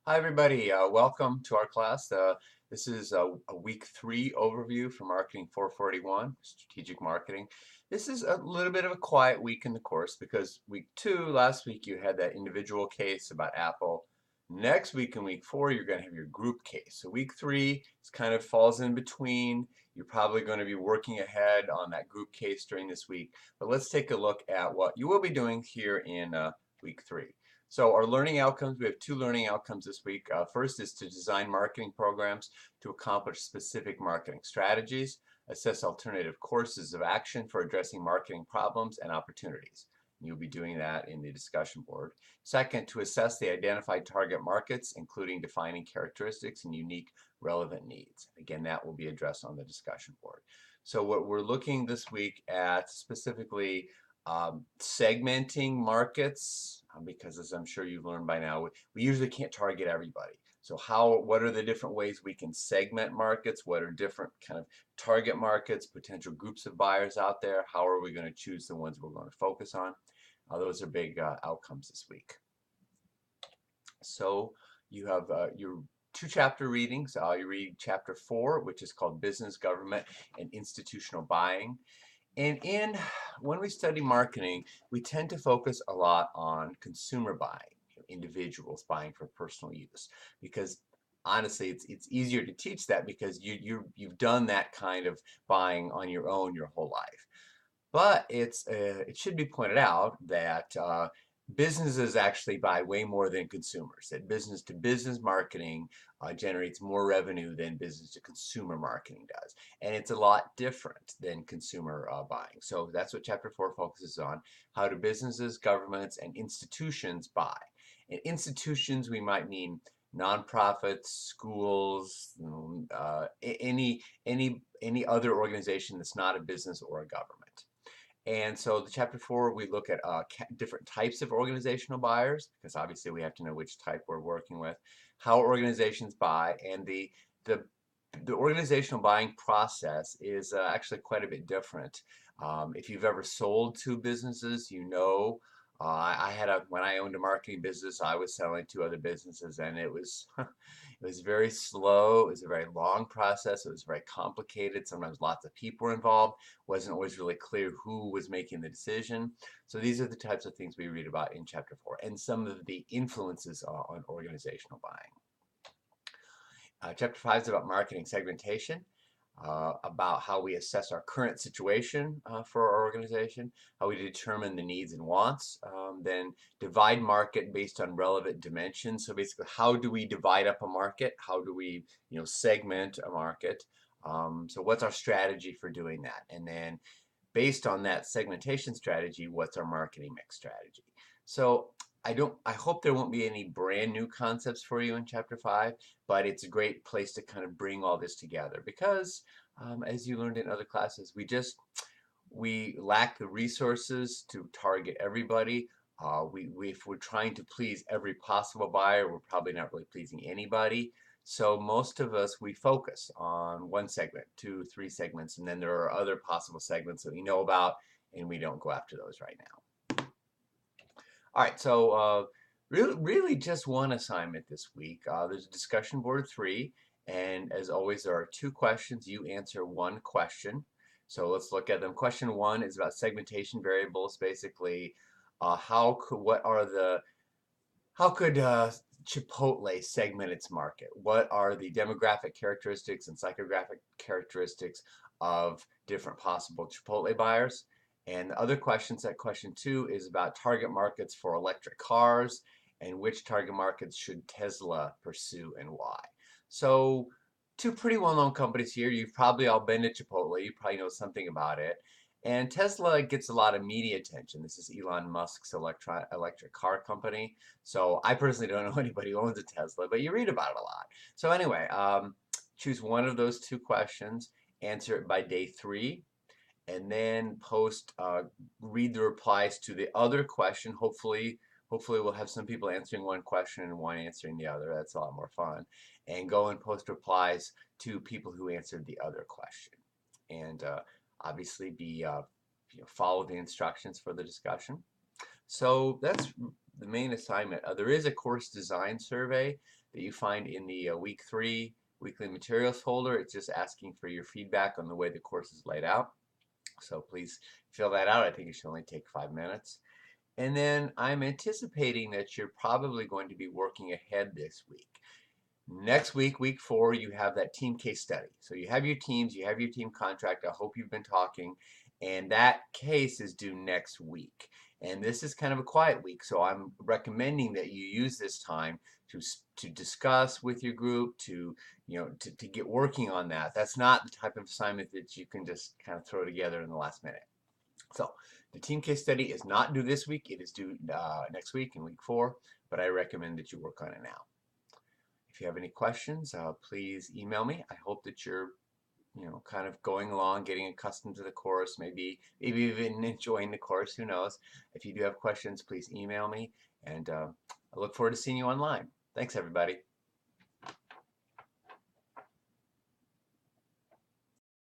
Hi, everybody. Welcome to our class. This is a week 3 overview for Marketing 441, Strategic Marketing. This is a little bit of a quiet week in the course because week 2, last week, you had that individual case about Apple. Next week in week 4, you're going to have your group case. So week 3 is kind of falls in between. You're probably going to be working ahead on that group case during this week. But let's take a look at what you will be doing here in week 3. So our learning outcomes, we have 2 learning outcomes this week. First is to design marketing programs to accomplish specific marketing strategies, assess alternative courses of action for addressing marketing problems and opportunities. You'll be doing that in the discussion board. Second, to assess the identified target markets, including defining characteristics and unique relevant needs. Again, that will be addressed on the discussion board. So what we're looking this week at specifically segmenting markets, because as I'm sure you've learned by now, we usually can't target everybody. So what are the different ways we can segment markets? What are different kind of target markets, potential groups of buyers out there? How are we going to choose the ones we're going to focus on? Those are big outcomes this week. So you have your 2-chapter readings. You read chapter 4, which is called Business, Government, and Institutional Buying. And when we study marketing, we tend to focus a lot on consumer buying, individuals buying for personal use, because honestly, it's easier to teach that because you've done that kind of buying on your own your whole life. But it should be pointed out that businesses actually buy way more than consumers. That business to business marketing generates more revenue than business to consumer marketing does. And it's a lot different than consumer buying. So that's what chapter 4 focuses on. How do businesses, governments, and institutions buy? In institutions, we might mean nonprofits, schools, any other organization that's not a business or a government. And so the chapter 4, we look at different types of organizational buyers, because obviously we have to know which type we're working with, how organizations buy, and the organizational buying process is actually quite a bit different. If you've ever sold to businesses, you know, when I owned a marketing business, I was selling to other businesses, and it was it was very slow. It was a very long process. It was very complicated. Sometimes lots of people were involved. Wasn't always really clear who was making the decision. So these are the types of things we read about in chapter 4, and some of the influences on organizational buying. Chapter 5 is about marketing segmentation, about how we assess our current situation for our organization, how we determine the needs and wants, then divide market based on relevant dimensions. So basically, how do we divide up a market? How do we, segment a market? So what's our strategy for doing that? And then based on that segmentation strategy, what's our marketing mix strategy? So I hope there won't be any brand new concepts for you in chapter 5, but it's a great place to kind of bring all this together because as you learned in other classes, we lack the resources to target everybody. If we're trying to please every possible buyer, we're probably not really pleasing anybody. So most of us, we focus on one segment, 2, 3 segments, and then there are other possible segments that we know about, and we don't go after those right now. All right, so really just one assignment this week. There's a discussion board of 3, and as always, there are 2 questions. You answer 1 question. So let's look at them. Question 1 is about segmentation variables. Basically, how could Chipotle segment its market? What are the demographic characteristics and psychographic characteristics of different possible Chipotle buyers? And the other questions, that question 2 is about target markets for electric cars and which target markets should Tesla pursue and why. So 2 pretty well-known companies here. You've probably all been to Chipotle. You probably know something about it. And Tesla gets a lot of media attention. This is Elon Musk's electric car company. So I personally don't know anybody who owns a Tesla, but you read about it a lot. So anyway, choose one of those 2 questions, answer it by day 3, and then read the replies to the other question. Hopefully we'll have some people answering one question and one answering the other. That's a lot more fun. And go and post replies to people who answered the other question. And obviously follow the instructions for the discussion. So that's the main assignment. There is a course design survey that you find in the week 3 weekly materials folder. It's just asking for your feedback on the way the course is laid out. So please fill that out. I think it should only take 5 minutes. And then I'm anticipating that you're probably going to be working ahead this week. Next week, week 4, you have that team case study. So you have your teams, you have your team contract. I hope you've been talking. And that case is due next week. And this is kind of a quiet week, so I'm recommending that you use this time to discuss with your group, to get working on that. That's not the type of assignment that you can just kind of throw together in the last minute. So the team case study is not due this week. It is due next week in week 4, but I recommend that you work on it now. If you have any questions, please email me. I hope that you're kind of going along, getting accustomed to the course, maybe even enjoying the course, who knows. If you do have questions, please email me, and I look forward to seeing you online. Thanks, everybody.